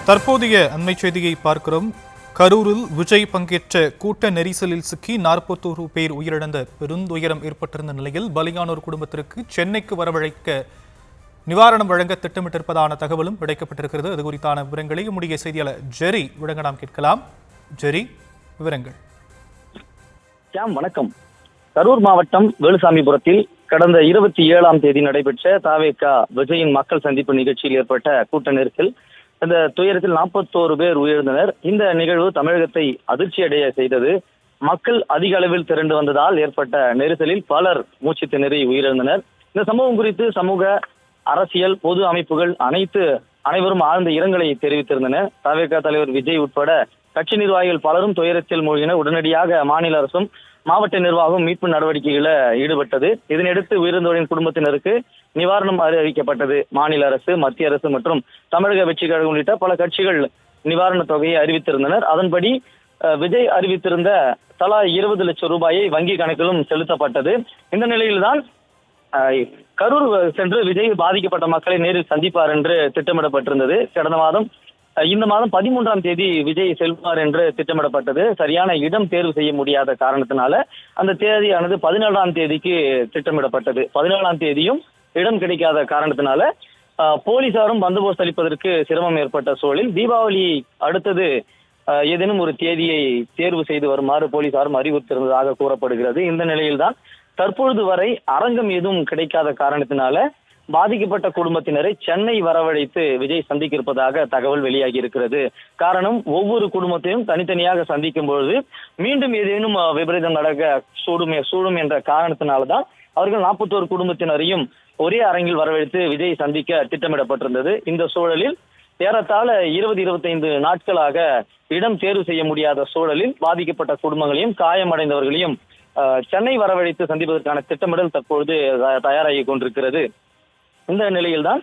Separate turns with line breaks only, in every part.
தற்போதைய அண்மை செய்தியை பார்க்கிறோம். கரூரில் விஜய் பங்கேற்ற கூட்ட நெரிசலில் சிக்கி 41 பேர் உயிரிழந்த பெருந்துயரம் ஏற்பட்டிருந்த நிலையில் பலியானோர் குடும்பத்திற்கு சென்னைக்கு வரவழைக்க நிவாரணம் வழங்க திட்டமிட்டிருப்பதான தகவலும் கிடைக்கப்பட்டிருக்கிறது. அது குறித்தான விவரங்களை நம்முடைய செய்தியாளர் ஜெரி வழங்க நாம் கேட்கலாம். ஜெரி, விவரங்கள்.
வணக்கம். கரூர் மாவட்டம் வேலுசாமிபுரத்தில் கடந்த 27ஆம் தேதி நடைபெற்ற தாவேக விஜயின் மக்கள் சந்திப்பு நிகழ்ச்சியில் ஏற்பட்ட கூட்ட நெரிசல், இந்த துயரத்தில் 41 பேர் உயிரிழந்தனர். இந்த நிகழ்வு தமிழகத்தை அதிர்ச்சியடைய செய்தது. மக்கள் அதிக அளவில் திரண்டு வந்ததால் ஏற்பட்ட நெரிசலில் பலர் மூச்சு திணறி உயிரிழந்தனர். இந்த சம்பவம் குறித்து சமூக, அரசியல், பொது அமைப்புகள் அனைவரும் ஆழ்ந்த இரங்கலை தெரிவித்திருந்தனர். தாவேக தலைவர் விஜய் உட்பட கட்சி நிர்வாகிகள் பலரும் துயரத்தில் மூழ்கினர். உடனடியாக மாநில அரசும் மாவட்ட நிர்வாகம் மீட்பு நடவடிக்கைகளை ஈடுபட்டது. இதனையடுத்து உயிரிழந்தோரின் குடும்பத்தினருக்கு நிவாரணம் அறிவிக்கப்பட்டது. மாநில அரசு, மத்திய அரசு மற்றும் தமிழக வெற்றி கழகம் உள்ளிட்ட பல கட்சிகள் நிவாரண தொகையை அறிவித்திருந்தனர். அதன்படி விஜய் அறிவித்திருந்த தலா 20 லட்சம் ரூபாயை வங்கி கணக்கிலும் செலுத்தப்பட்டது. இந்த நிலையில்தான் கரூர் சென்று விஜய் பாதிக்கப்பட்ட மக்களை நேரில் சந்திப்பார் என்று திட்டமிடப்பட்டிருந்தது. இந்த மாதம் 13ஆம் தேதி விஜய் செல்வார் என்று திட்டமிடப்பட்டது. சரியான இடம் தேர்வு செய்ய முடியாத காரணத்தினால அந்த தேதியானது 17ஆம் தேதிக்கு திட்டமிடப்பட்டது. 17ஆம் தேதியும் இடம் கிடைக்காத காரணத்தினால போலீசாரும் பந்தோபஸ்து அளிப்பதற்கு சிரமம் ஏற்பட்ட சூழலில் தீபாவளி அடுத்தது ஏதேனும் ஒரு தேதியை தேர்வு செய்து வருமாறு போலீசாரும் அறிவுறுத்திருந்ததாக கூறப்படுகிறது. இந்த நிலையில்தான் தற்பொழுது வரை அரங்கம் எதுவும் கிடைக்காத காரணத்தினால பாதிக்கப்பட்ட குடும்பத்தினரை சென்னை வரவழைத்து விஜய் சந்திக்க இருப்பதாக தகவல் வெளியாகி இருக்கிறது. காரணம், ஒவ்வொரு குடும்பத்தையும் தனித்தனியாக சந்திக்கும் பொழுது மீண்டும் ஏதேனும் விபரீதம் நடக்க சூடும் என்ற காரணத்தினால்தான் அவர்கள் 41 குடும்பத்தினரையும் ஒரே அரங்கில் வரவழைத்து விஜய் சந்திக்க திட்டமிடப்பட்டிருந்தது. இந்த சூழலில் ஏறத்தாழ 20-25 நாட்களாக இடம் தேர்வு செய்ய முடியாத சூழலில் பாதிக்கப்பட்ட குடும்பங்களையும் காயமடைந்தவர்களையும் சென்னை வரவழைத்து சந்திப்பதற்கான திட்டமிடல் தற்பொழுது தயாராகி கொண்டிருக்கிறது. இந்த நிலையில்தான்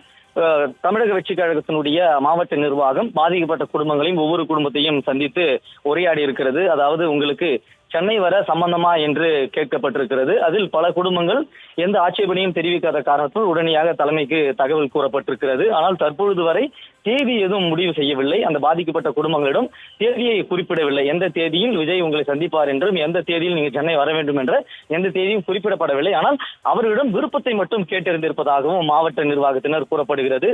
தமிழக வெற்றி கழகத்தினுடைய மாவட்ட நிர்வாகம் பாதிக்கப்பட்ட குடும்பங்களையும் ஒவ்வொரு குடும்பத்தையும் சந்தித்து உரையாடி இருக்கிறது. அதாவது, உங்களுக்கு சென்னை வர சம்பந்தமா என்று கேட்கப்பட்டிருக்கிறது. அதில் பல குடும்பங்கள் எந்த ஆட்சேபனையும் தெரிவிக்காத காரணத்தால் உடனடியாக தலைமைக்கு தகவல் கூறப்பட்டிருக்கிறது. ஆனால் தற்பொழுது வரை தேதி எதுவும் முடிவு செய்யவில்லை. அந்த பாதிக்கப்பட்ட குடும்பங்களிடம் தேதியை குறிப்பிடவில்லை. எந்த தேதியில் விஜய் உங்களை சந்திப்பார் என்றும், எந்த தேதியில் நீங்கள் சென்னை வர வேண்டும் என்ற எந்த தேதியும் குறிப்பிடப்படவில்லை. ஆனால் அவர்களிடம் விருப்பத்தை மட்டும் கேட்டறிந்திருப்பதாகவும் மாவட்ட நிர்வாகத்தினர் கூறப்படுகிறது.